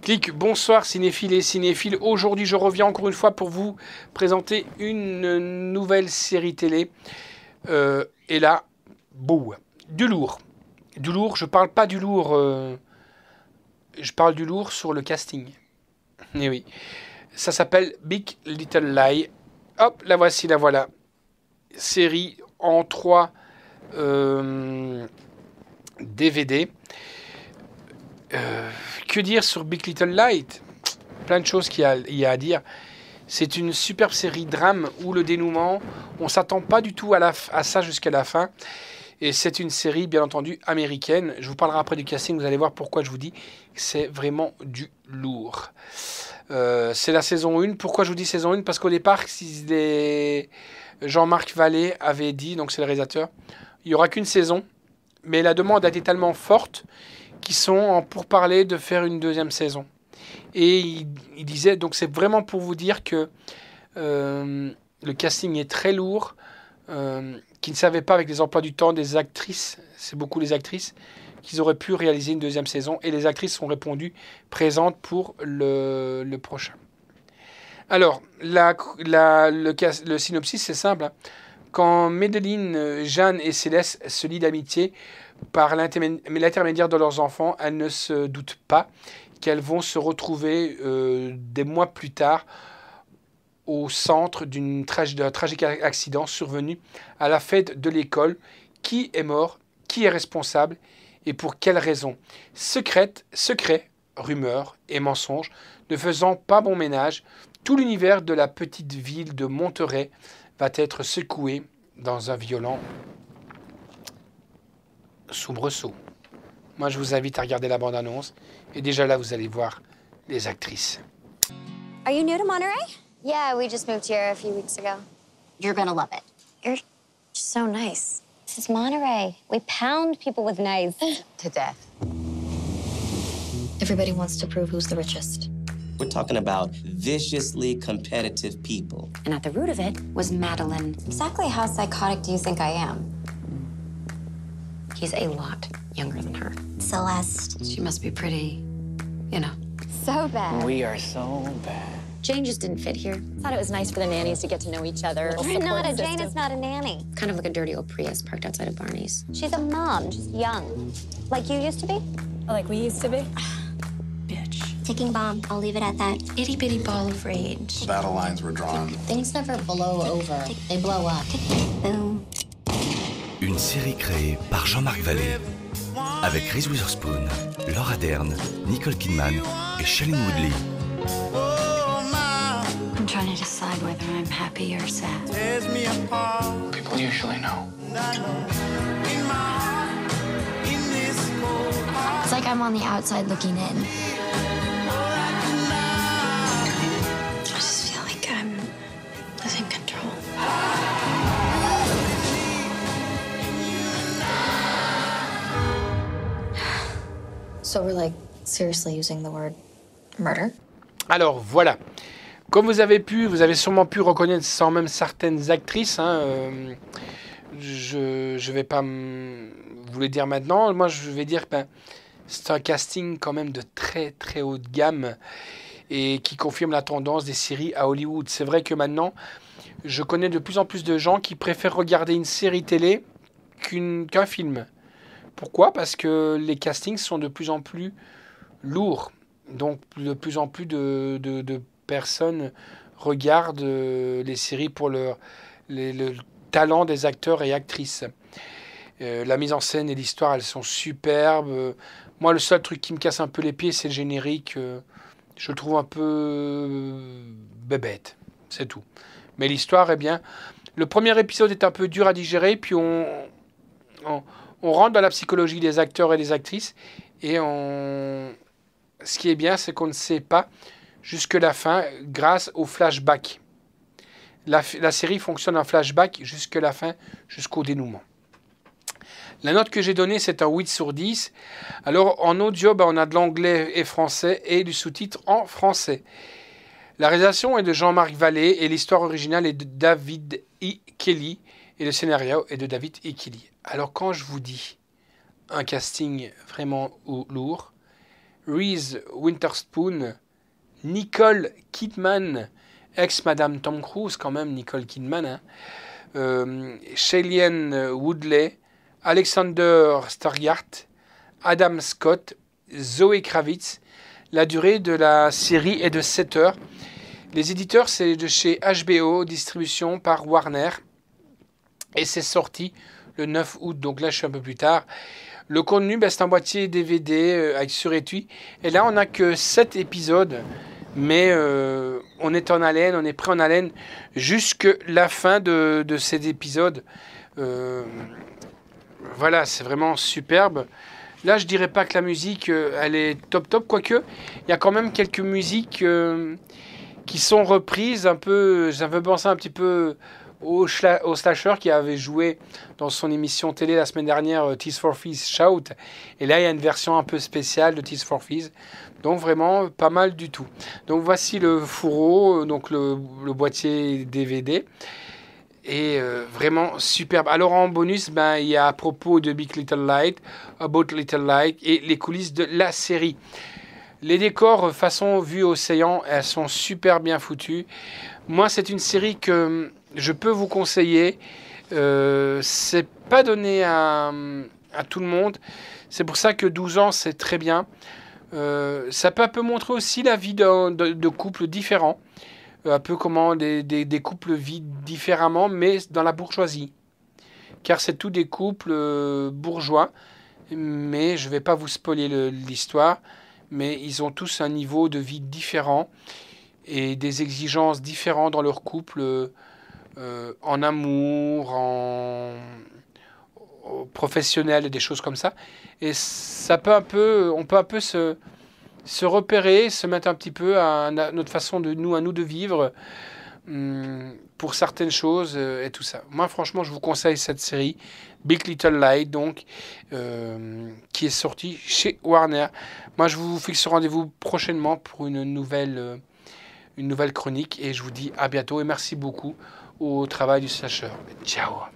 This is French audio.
Clic, bonsoir cinéphiles et cinéphiles. Aujourd'hui, je reviens encore une fois pour vous présenter une nouvelle série télé. Et là, bouh, du lourd. Du lourd, je parle pas du lourd, je parle du lourd sur le casting. Et oui, ça s'appelle Big Little Lie. Hop, la voici, la voilà. Série en 3 DVD. Que dire sur Big Little Light? Plein de choses qu'il y a à dire. C'est une superbe série drame où le dénouement, on s'attend pas du tout à ça jusqu'à la fin. Et c'est une série, bien entendu, américaine. Je vous parlerai après du casting, vous allez voir pourquoi je vous dis que c'est vraiment du lourd. C'est la saison 1. Pourquoi je vous dis saison 1? Parce qu'au départ, Jean-Marc Vallée avait dit, donc c'est le réalisateur, il n'y aura qu'une saison. Mais la demande a été tellement forte qui sont en pourparlers de faire une deuxième saison. Et il disait, donc c'est vraiment pour vous dire que le casting est très lourd, qu'ils ne savaient pas avec les emplois du temps des actrices, c'est beaucoup les actrices, qu'ils auraient pu réaliser une deuxième saison. Et les actrices ont répondu présentes pour le prochain. Alors, le synopsis, c'est simple. Hein. Quand Madeleine, Jeanne et Céleste se lient d'amitié par l'intermédiaire de leurs enfants, elles ne se doutent pas qu'elles vont se retrouver des mois plus tard au centre d'un tragique accident survenu à la fête de l'école. Qui est mort? Qui est responsable? Et pour quelles raisons? Secrets, rumeurs et mensonges ne faisant pas bon ménage, tout l'univers de la petite ville de Monterey va être secoué dans un violent soubresaut. Moi, je vous invite à regarder la bande-annonce. Et déjà là, vous allez voir les actrices. Are you new to Monterey? Yeah, we just moved here a few weeks ago. You're gonna love it. You're so nice. This is Monterey. We pound people with knives. To death. Everybody wants to prove who's the richest. We're talking about viciously competitive people. And at the root of it was Madeline. Exactly how psychotic do you think I am? He's a lot younger than her. Celeste. She must be pretty, you know. So bad. We are so bad. Jane just didn't fit here. Thought it was nice for the nannies to get to know each other. Renata, Jane is not a nanny. Kind of like a dirty old Prius parked outside of Barney's. She's a mom, just young. Like you used to be? Like we used to be. Bitch. Ticking bomb. I'll leave it at that. Itty bitty ball of rage. The battle lines were drawn. Things never blow over. They blow up. Boom. Une série créée par Jean-Marc Vallée, avec Reese Witherspoon, Laura Dern, Nicole Kidman et Shailene Woodley. I'm trying to decide whether I'm happy or sad. People usually know. It's like I'm on the outside looking in. I just feel like I'm losing control. So we're like seriously using the word murder? Alors voilà, comme vous avez sûrement pu reconnaître sans même certaines actrices, hein, je vais pas vous le dire maintenant. Moi je vais dire que c'est un casting quand même de très très haut de gamme et qui confirme la tendance des séries à Hollywood. C'est vrai que maintenant je connais de plus en plus de gens qui préfèrent regarder une série télé qu'un film. Pourquoi? Parce que les castings sont de plus en plus lourds. Donc de plus en plus de personnes regardent les séries pour le talent des acteurs et actrices. La mise en scène et l'histoire, elles sont superbes. Moi, le seul truc qui me casse un peu les pieds, c'est le générique. Je le trouve un peu bébête. C'est tout. Mais l'histoire est bien. Le premier épisode est un peu dur à digérer, puis on rentre dans la psychologie des acteurs et des actrices. Et ce qui est bien, c'est qu'on ne sait pas jusque la fin grâce au flashback. La série fonctionne en flashback jusque la fin, jusqu'au dénouement. La note que j'ai donnée, c'est un 8 sur 10. Alors, en audio, on a de l'anglais et français et du sous-titre en français. La réalisation est de Jean-Marc Vallée et l'histoire originale est de David E. Kelly et le scénario est de David E. Kelly. Alors, quand je vous dis un casting vraiment lourd, Reese Witherspoon, Nicole Kidman, ex-Madame Tom Cruise quand même, Nicole Kidman, Shailene Woodley, Alexander Skarsgård, Adam Scott, Zoe Kravitz. La durée de la série est de 7 heures. Les éditeurs, c'est de chez HBO, distribution par Warner. Et c'est sorti le 9 août, donc là je suis un peu plus tard. Le contenu, c'est un boîtier DVD avec sur étui. Et là, on n'a que 7 épisodes. Mais on est en haleine, on est prêt en haleine jusque la fin de cet épisode. Voilà, c'est vraiment superbe. Là, je dirais pas que la musique, elle est top, quoique il y a quand même quelques musiques qui sont reprises un peu. J'avais pensé un petit peu au slasher qui avait joué dans son émission télé la semaine dernière, Tears for Fears Shout. Et là, il y a une version un peu spéciale de Tears for Fears. Donc vraiment pas mal du tout. Donc voici le fourreau, donc le boîtier DVD. Et vraiment superbe. Alors en bonus, il y a à propos de Big Little Lies, About Little Lies et les coulisses de la série. Les décors façon vue océan, elles sont super bien foutues. Moi, c'est une série que je peux vous conseiller. C'est pas donné à tout le monde. C'est pour ça que 12 ans, c'est très bien. Ça peut un peu montrer aussi la vie de couples différents. Un peu comment des couples vivent différemment, mais dans la bourgeoisie. Car c'est tous des couples bourgeois. Mais je ne vais pas vous spoiler l'histoire. Mais ils ont tous un niveau de vie différent et des exigences différentes dans leur couple, en amour, en professionnel et des choses comme ça. Et ça peut on peut un peu se repérer, se mettre un petit peu à notre façon à nous de vivre pour certaines choses et tout ça. Moi, franchement, je vous conseille cette série, Big Little Lies, donc, qui est sortie chez Warner. Moi, je vous fixe rendez-vous prochainement pour une nouvelle chronique et je vous dis à bientôt et merci beaucoup au travail du slasher. Ciao.